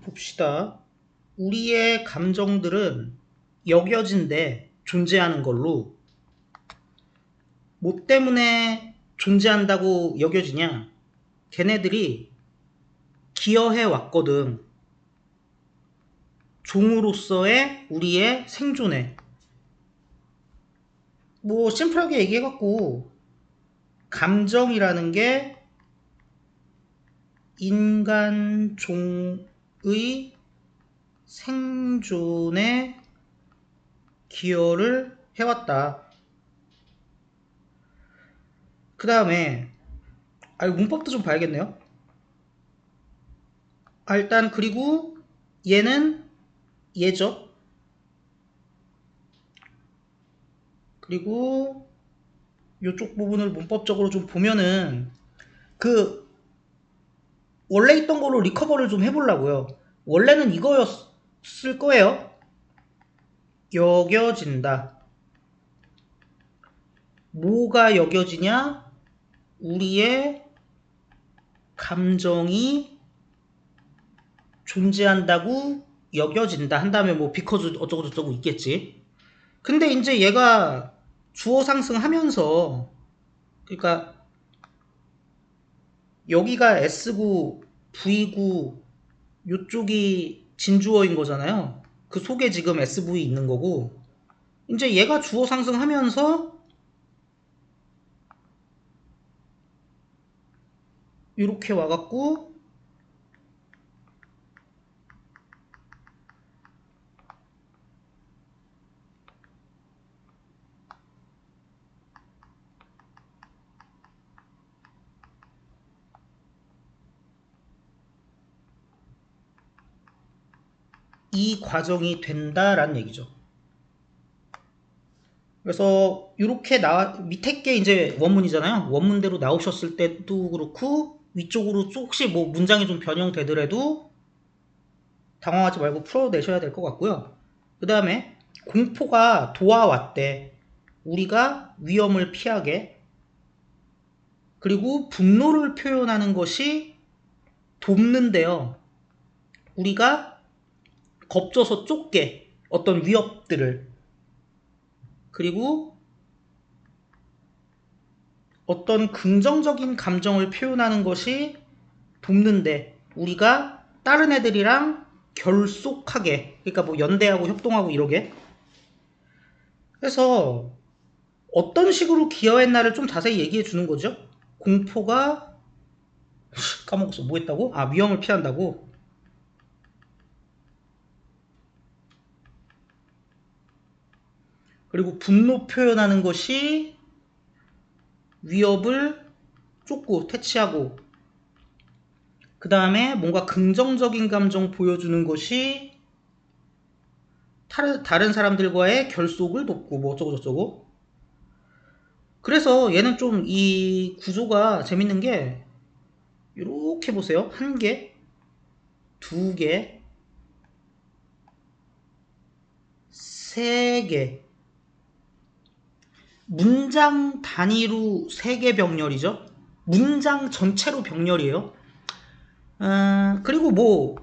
봅시다. 우리의 감정들은 여겨진데 존재하는 걸로 뭐 때문에 존재한다고 여겨지냐? 걔네들이 기여해 왔거든. 종으로서의 우리의 생존에. 뭐 심플하게 얘기해갖고 감정이라는 게 인간 종의 생존에 기여를 해왔다. 그 다음에 문법도 좀 봐야겠네요. 일단 그리고 얘는 얘죠. 그리고 이쪽 부분을 문법적으로 좀 보면은 그 원래 있던 거로 리커버를 좀 해보려고요. 원래는 이거였을 거예요. 여겨진다. 뭐가 여겨지냐? 우리의 감정이 존재한다고 여겨진다 한 다음에 뭐 because 어쩌고저쩌고 있겠지. 근데 이제 얘가 주어 상승하면서 그러니까 여기가 S구, V구 요쪽이 진주어인 거잖아요. 그 속에 지금 SV 있는 거고 이제 얘가 주어 상승하면서 이렇게 와갖고 이 과정이 된다라는 얘기죠. 그래서 이렇게 밑에 게 이제 원문이잖아요. 원문대로 나오셨을 때도 그렇고 위쪽으로 혹시 뭐 문장이 좀 변형되더라도 당황하지 말고 풀어내셔야 될 것 같고요. 그 다음에 공포가 도와왔대. 우리가 위험을 피하게. 그리고 분노를 표현하는 것이 돕는데요. 우리가 겁줘서 쫓게 어떤 위협들을. 그리고 어떤 긍정적인 감정을 표현하는 것이 돕는데 우리가 다른 애들이랑 결속하게, 그러니까 뭐 연대하고 협동하고 이러게. 그래서 어떤 식으로 기여했나를 좀 자세히 얘기해 주는 거죠. 공포가 까먹었어. 뭐 했다고? 위험을 피한다고. 그리고 분노 표현하는 것이 위협을 쫓고 퇴치하고, 그 다음에 뭔가 긍정적인 감정 보여주는 것이 다른 사람들과의 결속을 돕고 뭐 어쩌고저쩌고. 그래서 얘는 좀 이 구조가 재밌는 게 이렇게 보세요. 한 개, 두 개, 세 개. 문장 단위로 3개 병렬이죠. 문장 전체로 병렬이에요. 그리고 뭐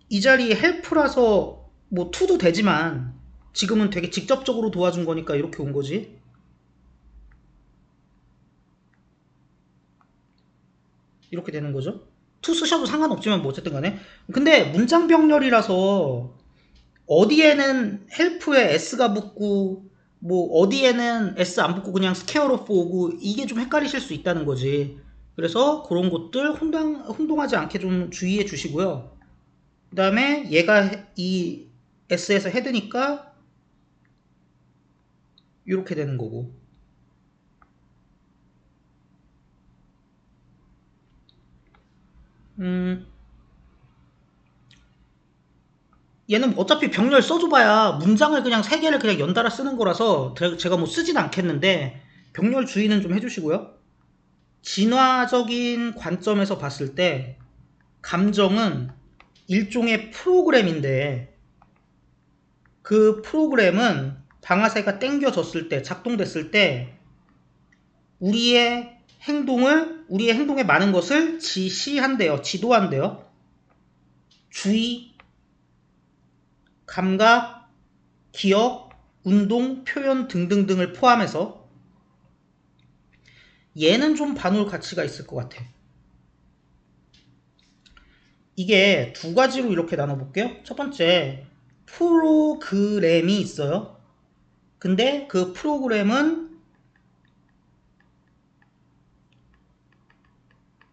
이 자리에 헬프라서 뭐 투도 되지만 지금은 되게 직접적으로 도와준 거니까 이렇게 온 거지. 이렇게 되는 거죠. 투 쓰셔도 상관없지만 뭐 어쨌든 간에. 근데 문장 병렬이라서 어디에는 헬프에 S가 붙고 뭐 어디에는 S 안 붙고 그냥 스퀘어로 오고 이게 좀 헷갈리실 수 있다는 거지. 그래서 그런 것들 혼동하지 않게 좀 주의해 주시고요. 그 다음에 얘가 이 S에서 헤드니까 이렇게 되는 거고. 얘는 어차피 병렬 써줘봐야 문장을 그냥 3개를 그냥 연달아 쓰는 거라서 제가 뭐 쓰진 않겠는데 병렬 주의는 좀 해주시고요. 진화적인 관점에서 봤을 때 감정은 일종의 프로그램인데 그 프로그램은 방아쇠가 당겨졌을 때, 작동됐을 때 우리의 행동에 많은 것을 지시한대요. 지도한대요. 주의, 감각, 기억, 운동, 표현 등등등을 포함해서 얘는 좀 반올 가치가 있을 것 같아. 이게 두 가지로 이렇게 나눠볼게요. 첫 번째, 프로그램이 있어요. 근데 그 프로그램은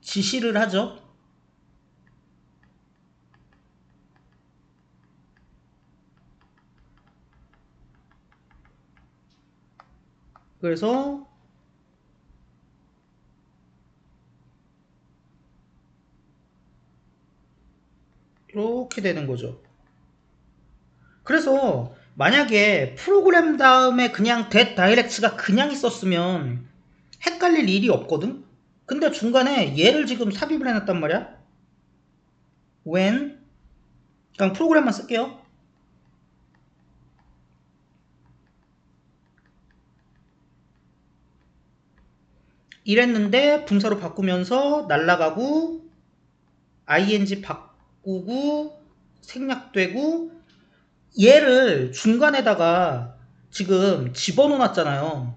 지시를 하죠. 그래서 이렇게 되는 거죠. 그래서 만약에 프로그램 다음에 그냥 that direct가 그냥 있었으면 헷갈릴 일이 없거든? 근데 중간에 얘를 지금 삽입을 해놨단 말이야. when, 그냥 프로그램만 쓸게요. 이랬는데 분사로 바꾸면서 날라가고 ing 바꾸고 생략되고 얘를 중간에다가 지금 집어넣어 놨잖아요.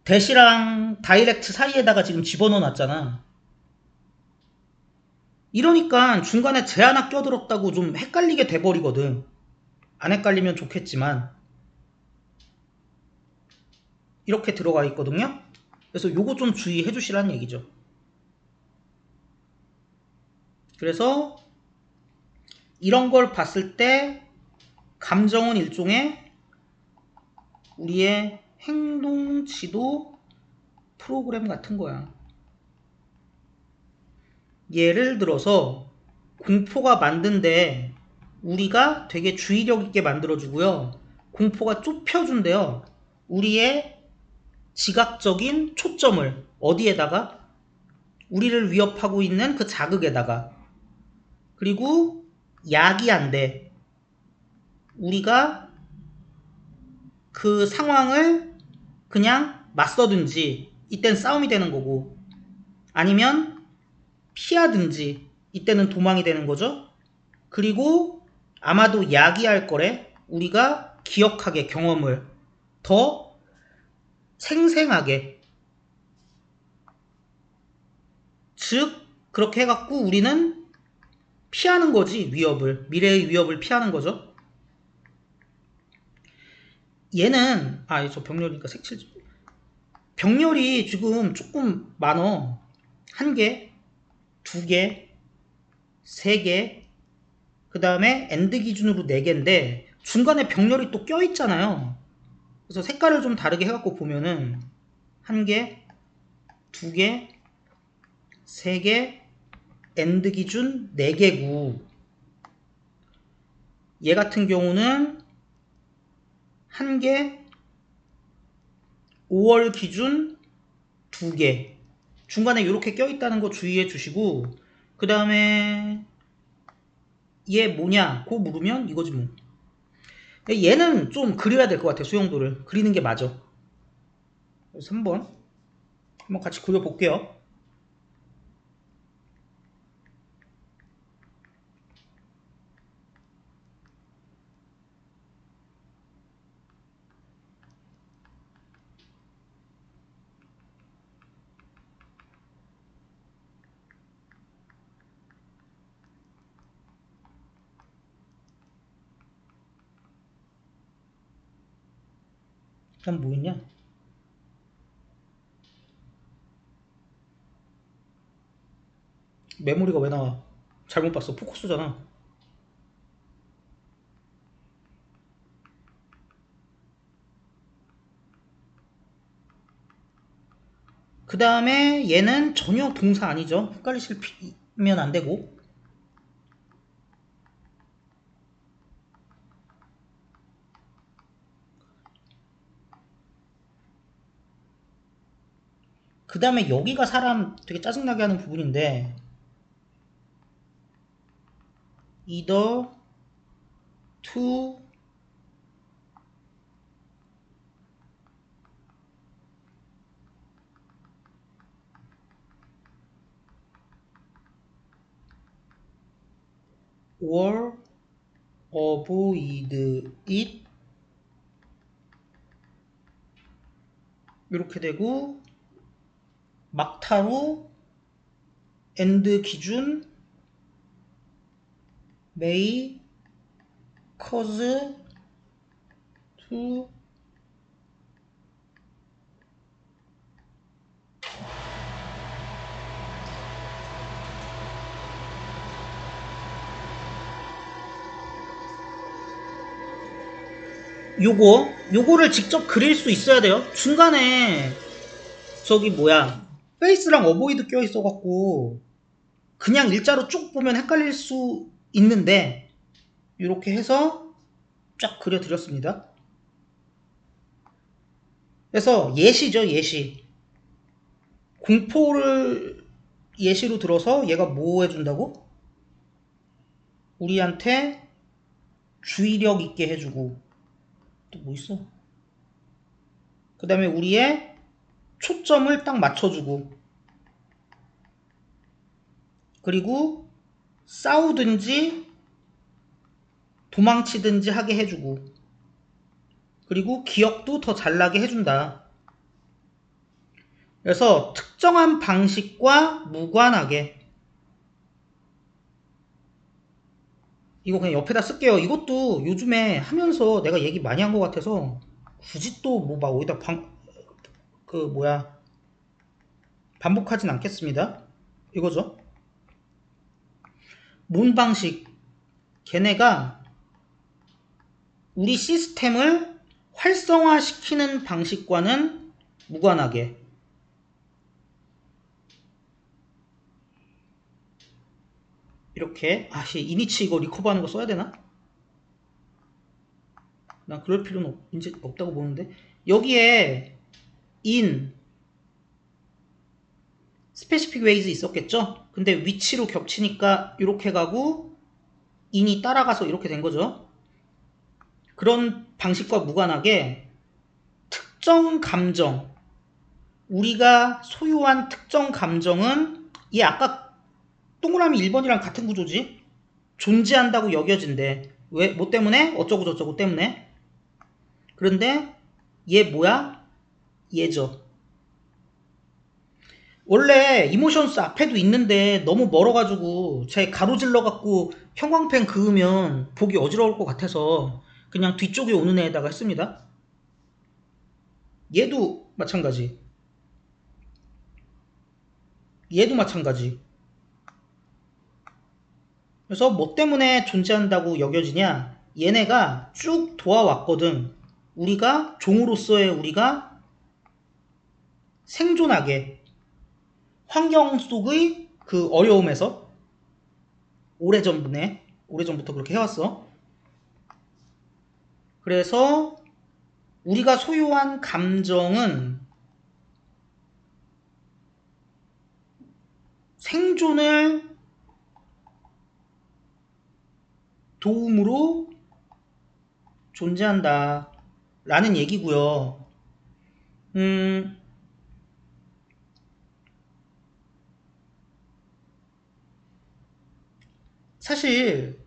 대시랑 다이렉트 사이에다가 지금 집어넣어 놨잖아. 이러니까 중간에 제 하나 껴들었다고 좀 헷갈리게 돼버리거든. 안 헷갈리면 좋겠지만 이렇게 들어가 있거든요. 그래서 요거 좀 주의해 주시라는 얘기죠. 그래서 이런 걸 봤을 때 감정은 일종의 우리의 행동 지도 프로그램 같은 거야. 예를 들어서 공포가 만든데 우리가 되게 주의력 있게 만들어주고요. 공포가 좁혀준대요. 우리의 지각적인 초점을 어디에다가? 우리를 위협하고 있는 그 자극에다가. 그리고 약이 안 돼. 우리가 그 상황을 그냥 맞서든지 이땐 싸움이 되는 거고 아니면 피하든지 이때는 도망이 되는 거죠. 그리고 아마도 야기할 거래. 우리가 기억하게 경험을 더 생생하게. 즉 그렇게 해갖고 우리는 피하는 거지. 위협을. 미래의 위협을 피하는 거죠. 얘는 저 병렬이니까 색칠 병렬이 지금 조금 많어. 한 개, 두 개, 세 개, 그 다음에 엔드 기준으로 네 개인데 중간에 병렬이 또 껴있잖아요. 그래서 색깔을 좀 다르게 해갖고 보면은 한 개, 두 개, 세 개, 엔드 기준 4개고 얘 같은 경우는 한 개, 5월 기준 2개 중간에 이렇게 껴있다는 거 주의해 주시고 그 다음에 얘 뭐냐 고 물으면 이거지 뭐. 얘는 좀 그려야 될 것 같아. 수용도를 그리는 게 맞아. 그래서 한번 같이 그려볼게요. 그럼 뭐 있냐? 메모리가 왜 나와? 잘못 봤어. 포커스잖아. 그 다음에 얘는 전혀 동사 아니죠. 헷갈리시면 안 되고. 그 다음에 여기가 사람 되게 짜증나게 하는 부분인데 either to or avoid it 이렇게 되고 막타로 and 기준 may cause to 요거를 직접 그릴 수 있어야 돼요. 중간에 저기 뭐야 페이스랑 어보이드 껴 있어 갖고 그냥 일자로 쭉 보면 헷갈릴 수 있는데 이렇게 해서 쫙 그려 드렸습니다. 그래서 예시죠, 예시. 공포를 예시로 들어서 얘가 뭐 해준다고? 우리한테 주의력 있게 해주고 또 뭐 있어? 그 다음에 우리의 초점을 딱 맞춰주고 그리고 싸우든지 도망치든지 하게 해주고 그리고 기억도 더 잘 나게 해준다. 그래서 특정한 방식과 무관하게 이거 그냥 옆에다 쓸게요. 이것도 요즘에 하면서 내가 얘기 많이 한 것 같아서 굳이 또 뭐 막 어디다 반복하진 않겠습니다. 이거죠. 뭔 방식? 걔네가 우리 시스템을 활성화시키는 방식과는 무관하게 이렇게 이니치 이거 리커버하는 거 써야 되나? 난 그럴 필요는 이제 없다고 보는데 여기에 in specific ways 있었겠죠? 근데 위치로 겹치니까 이렇게 가고 in이 따라가서 이렇게 된 거죠. 그런 방식과 무관하게 특정 감정 우리가 소유한 특정 감정은 얘 아까 동그라미 1번이랑 같은 구조지? 존재한다고 여겨진대. 왜? 뭐 때문에? 어쩌고 저쩌고 때문에. 그런데 얘 뭐야? 얘죠. 원래 이모션스 앞에도 있는데 너무 멀어가지고 제 가로질러갖고 형광펜 그으면 보기 어지러울 것 같아서 그냥 뒤쪽에 오는 애에다가 했습니다. 얘도 마찬가지. 얘도 마찬가지. 그래서 뭐 때문에 존재한다고 여겨지냐? 얘네가 쭉 도와왔거든. 우리가 종으로서의 우리가 생존하게 환경 속의 그 어려움에서 오래전부터 그렇게 해왔어. 그래서 우리가 소유한 감정은 생존을 도움으로 존재한다 라는 얘기고요. 사실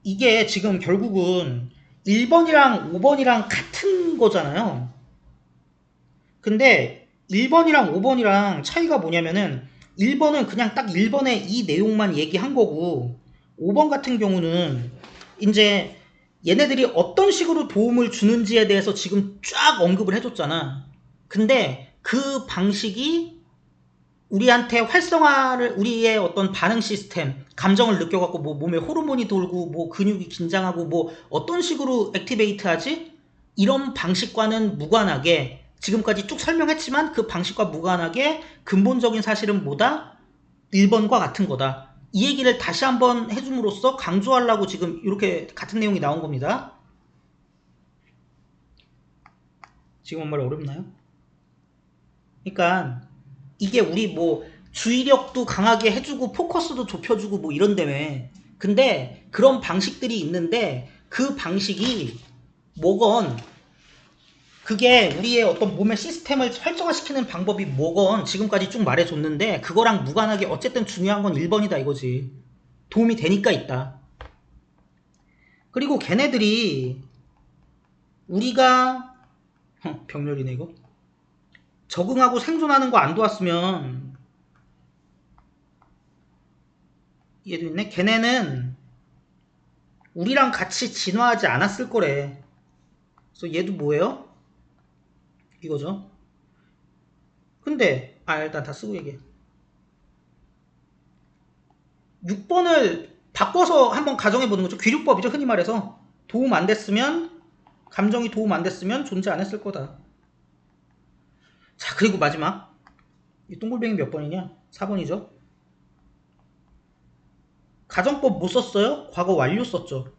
이게 지금 결국은 1번이랑 5번이랑 같은 거잖아요. 근데 1번이랑 5번이랑 차이가 뭐냐면은 1번은 그냥 딱 1번의 이 내용만 얘기한 거고 5번 같은 경우는 이제 얘네들이 어떤 식으로 도움을 주는지에 대해서 지금 쫙 언급을 해줬잖아. 근데 그 방식이 우리한테 우리의 어떤 반응 시스템, 감정을 느껴갖고 뭐 몸에 호르몬이 돌고 뭐 근육이 긴장하고 뭐 어떤 식으로 액티베이트 하지? 이런 방식과는 무관하게 지금까지 쭉 설명했지만 그 방식과 무관하게 근본적인 사실은 뭐다? 1번과 같은 거다. 이 얘기를 다시 한번 해줌으로써 강조하려고 지금 이렇게 같은 내용이 나온 겁니다. 지금 한 말 어렵나요? 그러니까 이게 우리 뭐 주의력도 강하게 해주고 포커스도 좁혀주고 뭐 이런다며. 근데 그런 방식들이 있는데 그 방식이 뭐건 그게 우리의 어떤 몸의 시스템을 활성화시키는 방법이 뭐건 지금까지 쭉 말해줬는데 그거랑 무관하게 어쨌든 중요한 건 1번이다 이거지. 도움이 되니까 있다. 그리고 걔네들이 우리가 병렬이네 이거. 적응하고 생존하는 거 안 도왔으면 얘도 있네. 걔네는 우리랑 같이 진화하지 않았을 거래. 그래서 얘도 뭐예요? 이거죠. 근데 일단 다 쓰고 얘기해. 6번을 바꿔서 한번 가정해보는 거죠. 귀륙법이죠. 흔히 말해서 도움 안 됐으면, 감정이 도움 안 됐으면 존재 안 했을 거다. 자, 그리고 마지막 이 동글뱅이 몇 번이냐? 4번이죠. 가정법 못 썼어요? 과거 완료 썼죠.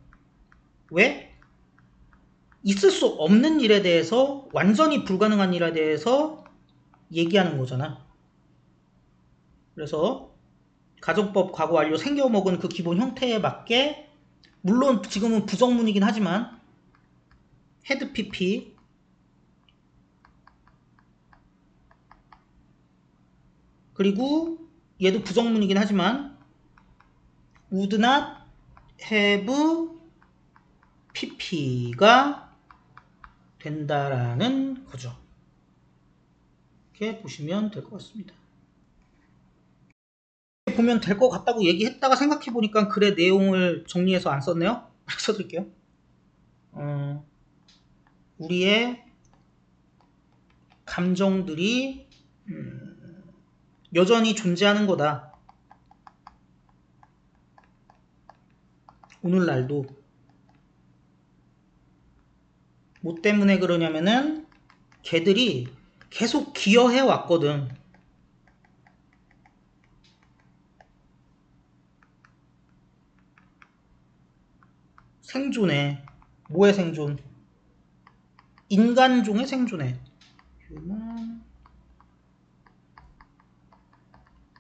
왜? 있을 수 없는 일에 대해서, 완전히 불가능한 일에 대해서 얘기하는 거잖아. 그래서 가정법 과거 완료 생겨먹은 그 기본 형태에 맞게, 물론 지금은 부정문이긴 하지만 헤드 PP 그리고 얘도 부정문이긴 하지만 would not have pp가 된다라는 거죠. 이렇게 보시면 될 것 같습니다. 보면 될 것 같다고 얘기했다가 생각해보니까 글의 내용을 정리해서 안 썼네요. 써드릴게요. 우리의 감정들이 여전히 존재하는 거다. 오늘날도. 뭐 때문에 그러냐면은 걔들이 계속 기여해 왔거든. 생존에. 뭐의 생존? 인간종의 생존에.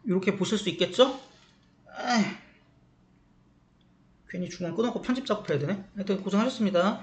이렇게 보실 수 있겠죠? 괜히 중간 끊어놓고 편집 작업해야 되네. 하여튼 고생하셨습니다.